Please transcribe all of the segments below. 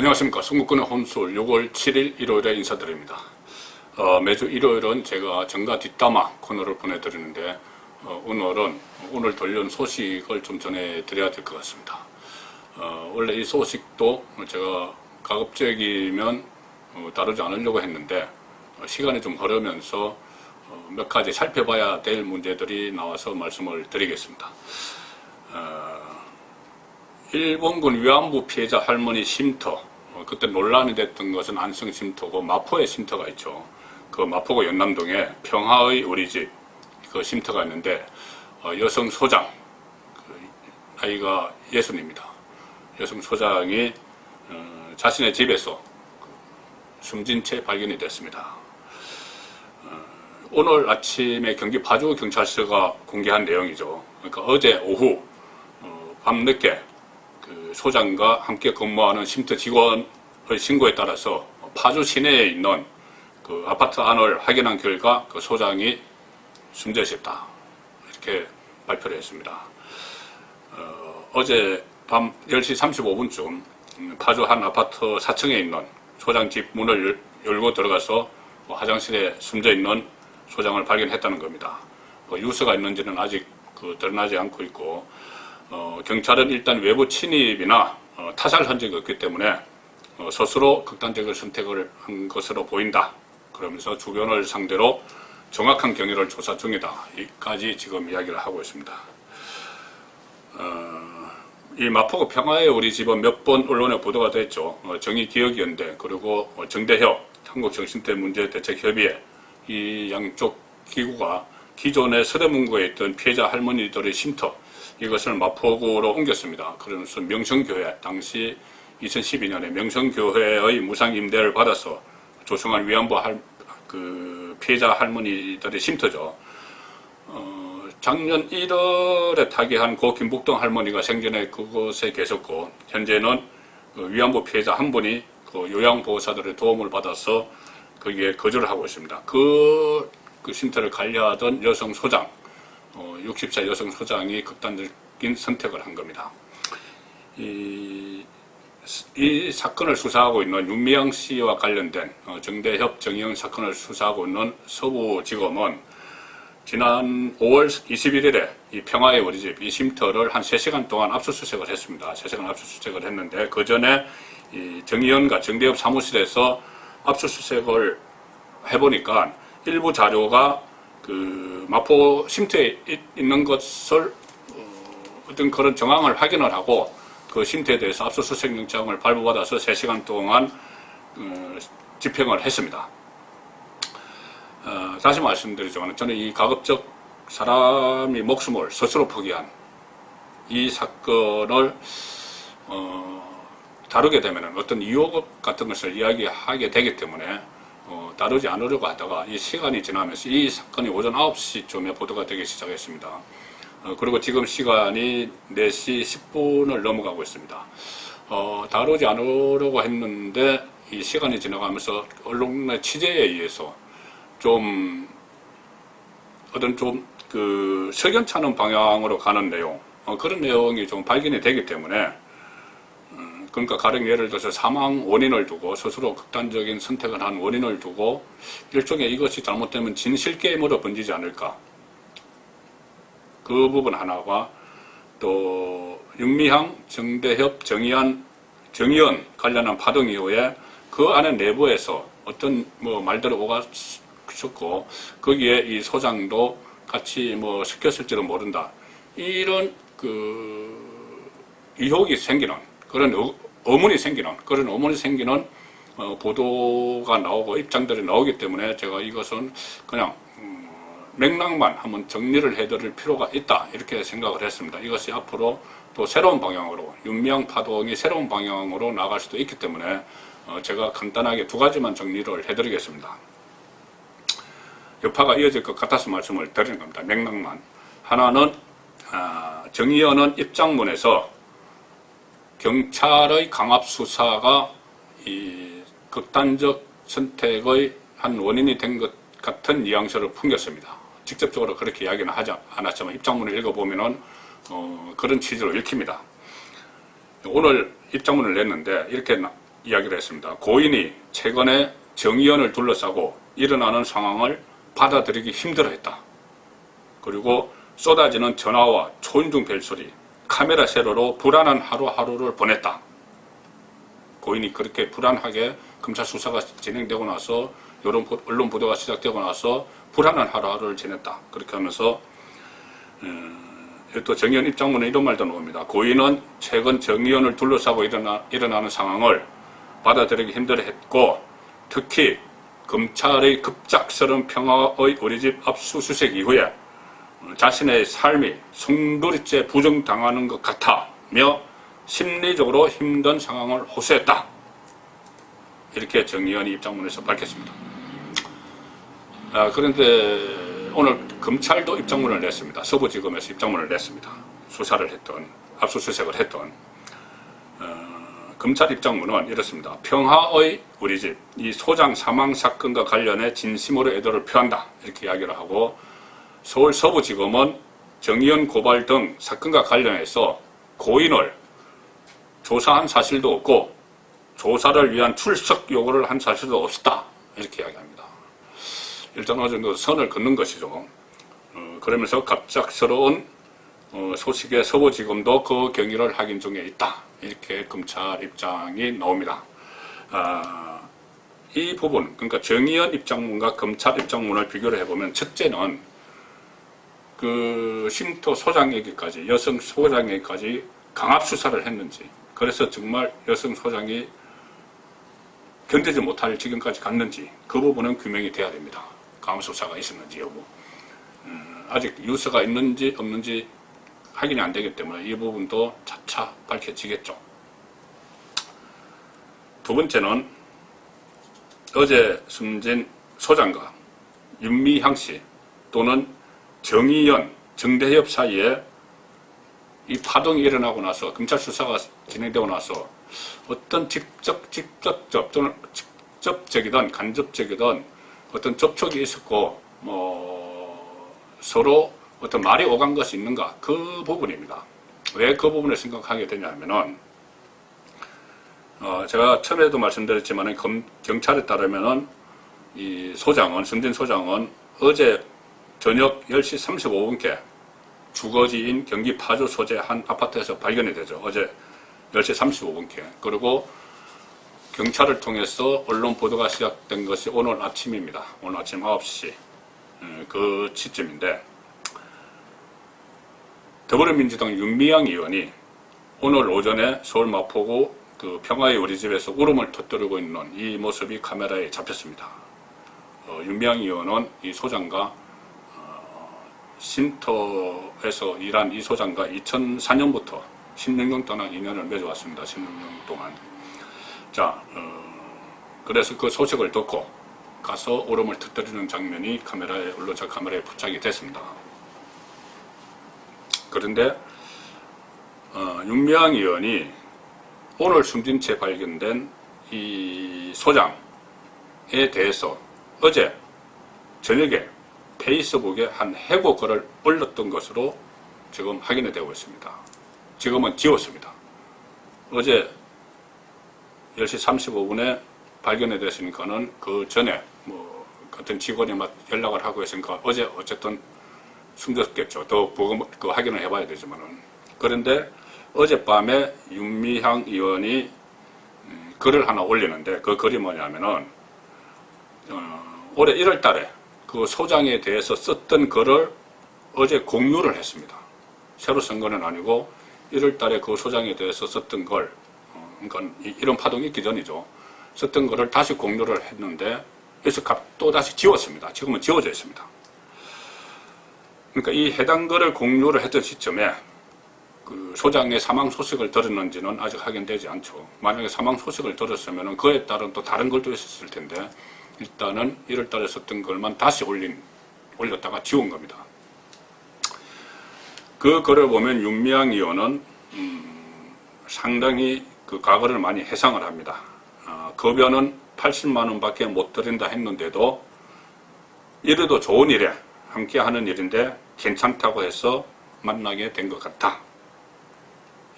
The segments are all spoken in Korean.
안녕하십니까. 성북군의 혼술 6월 7일 일요일에 인사드립니다. 매주 일요일은 제가 정가 뒷담화 코너를 보내드리는데 오늘 들려온 소식을 좀 전해드려야 될 것 같습니다. 원래 이 소식도 제가 가급적이면 다루지 않으려고 했는데 시간이 좀 흐르면서 몇 가지 살펴봐야 될 문제들이 나와서 말씀을 드리겠습니다. 일본군 위안부 피해자 할머니 쉼터, 그때 논란이 됐던 것은 안성 쉼터고 마포에 쉼터가 있죠. 그 마포구 연남동에 평화의 우리집 그 쉼터가 있는데 여성 소장, 나이가 60입니다. 여성 소장이 자신의 집에서 숨진 채 발견이 됐습니다. 오늘 아침에 경기 파주경찰서가 공개한 내용이죠. 그러니까 어제 오후 밤늦게 그 소장과 함께 근무하는 쉼터 직원의 신고에 따라서 파주 시내에 있는 그 아파트 안을 확인한 결과 그 소장이 숨져 있었다, 이렇게 발표를 했습니다. 어제 밤 10시 35분쯤 파주 한 아파트 4층에 있는 소장 집 문을 열고 들어가서 화장실에 숨져 있는 소장을 발견했다는 겁니다. 유서가 있는지는 아직 드러나지 않고 있고, 경찰은 일단 외부 침입이나 타살 흔적이 없기 때문에 스스로 극단적인 선택을 한 것으로 보인다. 그러면서 주변을 상대로 정확한 경위를 조사 중이다. 이까지 지금 이야기를 하고 있습니다. 이 마포구 평화의 우리 집은 몇 번 언론에 보도가 됐죠. 정의기억연대 그리고 정대협 한국정신대문제대책협의회, 이 양쪽 기구가 기존의 서대문구에 있던 피해자 할머니들의 쉼터, 이것을 마포구로 옮겼습니다. 그러면서 명성교회, 당시 2012년에 명성교회의 무상임대를 받아서 조성한 위안부 피해자 할머니들의 쉼터죠. 작년 1월에 타계한 고 김북동 할머니가 생전에 그곳에 계셨고, 현재는 위안부 피해자 한 분이 요양보호사들의 도움을 받아서 거기에 거주를 하고 있습니다. 그 쉼터를 관리하던 여성 소장, 60세 여성 소장이 극단적인 선택을 한 겁니다. 이 사건을 수사하고 있는 윤미향 씨와 관련된 정대협 정의연 사건을 수사하고 있는 서부지검은 지난 5월 21일에 이 평화의 우리집 이 쉼터를 한 3시간 동안 압수수색을 했습니다. 3시간 압수수색을 했는데, 그 전에 이 정의연과 정대협 사무실에서 압수수색을 해보니까 일부 자료가 그 마포 쉼터에 있는 것을 어떤 그런 정황을 확인을 하고 그 쉼터에 대해서 압수수색 영장을 발부받아서 3시간 동안 집행을 했습니다. 다시 말씀드리지만 저는 이 가급적 사람이 목숨을 스스로 포기한 이 사건을 다루게 되면 어떤 유혹 같은 것을 이야기하게 되기 때문에 다루지 않으려고 하다가 이 시간이 지나면서 이 사건이 오전 9시쯤에 보도가 되기 시작했습니다. 그리고 지금 시간이 4시 10분을 넘어가고 있습니다. 다루지 않으려고 했는데 이 시간이 지나가면서 언론의 취재에 의해서 석연찮은 방향으로 가는 내용, 그런 내용이 좀 발견이 되기 때문에, 그러니까 가령 예를 들어서 사망 원인을 두고 스스로 극단적인 선택을 한 원인을 두고 일종의 이것이 잘못되면 진실게임으로 번지지 않을까, 그 부분 하나가, 또 윤미향, 정대협, 정의연 관련한 파동 이후에 그 안에 내부에서 어떤 말들을 오갔었고 거기에 이 소장도 같이 섞였을지도 모른다, 이런 의혹이 생기는 그런 의문이 생기는 보도가 나오고 입장들이 나오기 때문에 제가 이것은 그냥 맥락만 한번 정리를 해드릴 필요가 있다, 이렇게 생각을 했습니다. 이것이 앞으로 또 새로운 방향으로, 윤미향 파동이 새로운 방향으로 나갈 수도 있기 때문에 제가 간단하게 2가지만 정리를 해드리겠습니다. 여파가 이어질 것 같아서 말씀을 드리는 겁니다. 맥락만. 하나는 정의연은 입장문에서 경찰의 강압수사가 이 극단적 선택의 한 원인이 된 것 같은 뉘앙스를 풍겼습니다. 직접적으로 그렇게 이야기는 하지 않았지만 입장문을 읽어보면은 그런 취지로 읽힙니다. 오늘 입장문을 냈는데 이렇게 이야기를 했습니다. 고인이 최근에 정의연을 둘러싸고 일어나는 상황을 받아들이기 힘들어했다. 그리고 쏟아지는 전화와 초인종 벨소리, 카메라 세로로 불안한 하루하루를 보냈다. 고인이 그렇게 불안하게 검찰 수사가 진행되고 나서 여론 언론 보도가 시작되고 나서 불안한 하루하루를 지냈다. 그렇게 하면서 또 정의연 입장문에 이런 말도 나옵니다. 고인은 최근 정의연을 둘러싸고 일어나는 상황을 받아들이기 힘들어했고 특히 검찰의 급작스러운 평화의 우리집 압수수색 이후에 자신의 삶이 송두리째 부정당하는 것 같아며 심리적으로 힘든 상황을 호소했다. 이렇게 정의연이 입장문에서 밝혔습니다. 그런데 오늘 검찰도 입장문을 냈습니다. 서부지검에서 입장문을 냈습니다. 수사를 했던, 압수수색을 했던 검찰 입장문은 이렇습니다. 평화의 우리집, 이 소장 사망 사건과 관련해 진심으로 애도를 표한다. 이렇게 이야기를 하고 서울 서부지검은 정의연 고발 등 사건과 관련해서 고인을 조사한 사실도 없고 조사를 위한 출석 요구를 한 사실도 없었다. 이렇게 이야기합니다. 일단 어느 정도 선을 긋는 것이죠. 그러면서 갑작스러운 소식에 서부지검도 그 경위를 확인 중에 있다. 이렇게 검찰 입장이 나옵니다. 이 부분, 그러니까 정의연 입장문과 검찰 입장문을 비교를 해보면 첫째는 그 쉼터 소장에게까지, 여성 소장에게까지 강압 수사를 했는지, 그래서 정말 여성 소장이 견디지 못할 지경까지 갔는지 그 부분은 규명이 돼야 됩니다. 강압 수사가 있었는지 여부. 아직 유서가 있는지 없는지 확인이 안 되기 때문에 이 부분도 차차 밝혀지겠죠. 두 번째는 어제 숨진 소장과 윤미향 씨 또는 정의연, 정대협 사이에 이 파동이 일어나고 나서 검찰 수사가 진행되고 나서 어떤 직접적이든 간접적이든 어떤 접촉이 있었고 서로 어떤 말이 오간 것이 있는가, 그 부분입니다. 왜 그 부분을 생각하게 되냐면은 제가 처음에도 말씀드렸지만 경찰에 따르면은 이 소장은, 숨진 소장은 어제 저녁 10시 35분께 주거지인 경기 파주 소재 한 아파트에서 발견이 되죠. 어제 10시 35분께. 그리고 경찰을 통해서 언론 보도가 시작된 것이 오늘 아침입니다. 오늘 아침 9시 그 시점인데 더불어민주당 윤미향 의원이 오늘 오전에 서울 마포구 그 평화의 우리집에서 울음을 터뜨리고 있는 이 모습이 카메라에 잡혔습니다. 윤미향 의원은 이 소장과 쉼터에서 일한 이 소장과 2004년부터 16년 동안 인연을 맺어왔습니다. 16년 동안. 자, 그래서 그 소식을 듣고 가서 울음을 터뜨리는 장면이 언론사 카메라에 부착이 됐습니다. 그런데 윤미향 의원이 오늘 숨진 채 발견된 이 소장에 대해서 어제 저녁에 페이스북에 한 해고 글을 올렸던 것으로 지금 확인이 되고 있습니다. 지금은 지웠습니다. 어제 10시 35분에 발견이 됐으니까는 그 전에 같은 직원이 막 연락을 하고 있으니까 어제 어쨌든 숨졌겠죠. 더 그 확인을 해봐야 되지만은. 그런데 어젯밤에 윤미향 의원이 글을 하나 올리는데 그 글이 뭐냐면은 올해 1월 달에 그 소장에 대해서 썼던 글을 어제 공유를 했습니다. 새로 쓴 거는 아니고 1월 달에 그 소장에 대해서 썼던 걸, 그러니까 이런 파동이 있기 전이죠. 썼던 거를 다시 공유를 했는데 그래서 또 다시 지웠습니다. 지금은 지워져 있습니다. 그러니까 이 해당 글을 공유를 했던 시점에 그 소장의 사망 소식을 들었는지는 아직 확인되지 않죠. 만약에 사망 소식을 들었으면 그에 따른 또 다른 글도 있었을 텐데 일단은 1월 달에 썼던 글만 다시 올렸다가 지운 겁니다. 그 글을 보면 윤미향 의원은 상당히 그 과거를 많이 해상을 합니다. 급여는 80만 원밖에 못 드린다 했는데도 이래도 좋은 일에 함께 하는 일인데 괜찮다고 해서 만나게 된 것 같다.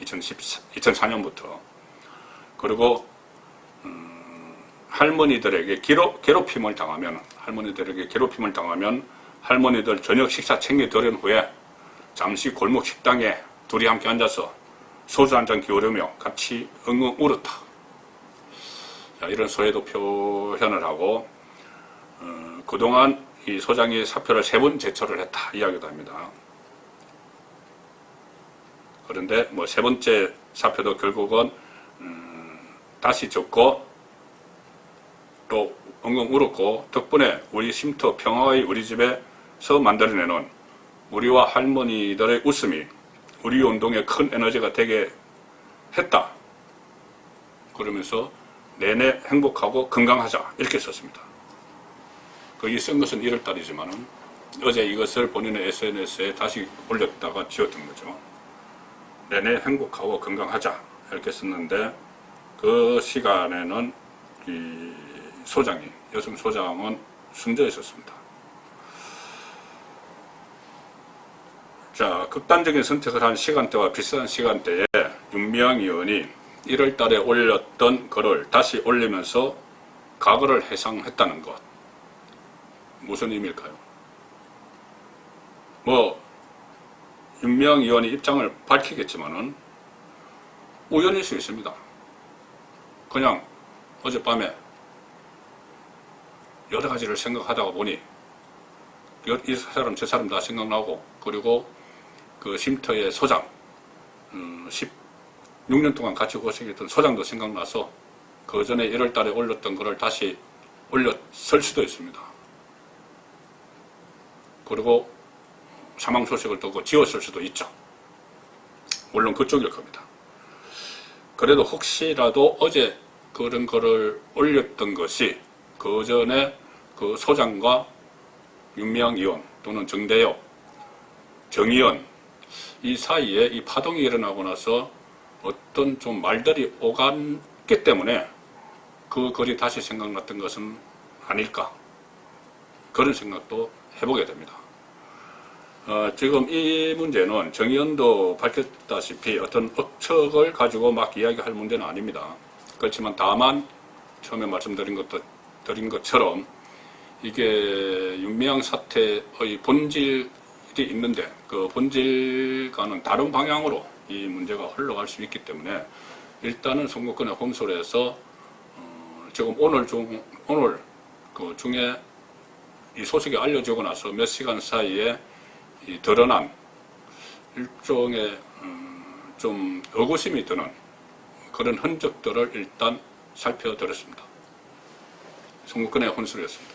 2004년부터. 그리고 할머니들에게 괴롭힘을 당하면 할머니들 저녁 식사 챙겨 드린 후에 잠시 골목 식당에 둘이 함께 앉아서 소주 한 잔 기울이며 같이 엉엉 울었다. 자, 이런 소외도 표현을 하고 그동안 이 소장이 사표를 3번 제출을 했다 이야기도 합니다. 그런데 뭐 3번째 사표도 결국은 다시 적고 또 엉엉 울었고, 덕분에 우리 쉼터 평화의 우리 집에서 만들어내는 우리와 할머니들의 웃음이 우리 운동에 큰 에너지가 되게 했다. 그러면서 내내 행복하고 건강하자 이렇게 썼습니다. 거기 쓴 것은 1월달이지만은 어제 이것을 본인의 SNS에 다시 올렸다가 지웠던 거죠. 내내 행복하고 건강하자 이렇게 썼는데, 그 시간에는 이 소장이, 여성 소장은 숨져 있었습니다. 자, 극단적인 선택을 한 시간대와 비슷한 시간대에 윤미향 의원이 1월 달에 올렸던 글을 다시 올리면서 과거를 해상했다는 것. 무슨 의미일까요? 뭐 윤미향 의원이 입장을 밝히겠지만은 우연일 수 있습니다. 그냥 어젯밤에 여러 가지를 생각하다가 보니 이 사람 저 사람 다 생각나고, 그리고 그 쉼터의 소장 16년 동안 같이 고생했던 소장도 생각나서 그 전에 1월 달에 올렸던 거를 다시 올렸을 수도 있습니다. 그리고 사망 소식을 듣고 지웠을 수도 있죠. 물론 그쪽일 겁니다. 그래도 혹시라도 어제 그런 거를 올렸던 것이 그 전에 그 소장과 윤미향 의원 또는 정대협, 정의원 이 사이에 이 파동이 일어나고 나서 어떤 좀 말들이 오갔기 때문에 그 글이 다시 생각났던 것은 아닐까, 그런 생각도 해보게 됩니다. 지금 이 문제는 정의원도 밝혔다시피 어떤 억측을 가지고 막 이야기할 문제는 아닙니다. 그렇지만 다만 처음에 말씀드린 것처럼 이게 윤미향 사태의 본질이 있는데 그 본질과는 다른 방향으로 이 문제가 흘러갈 수 있기 때문에 일단은 선거권의 혼술에서 지금 오늘 그 중에 이 소식이 알려지고 나서 몇 시간 사이에 이 드러난 일종의 좀 의구심이 드는 그런 흔적들을 일단 살펴드렸습니다. 선거권의 혼술이었습니다.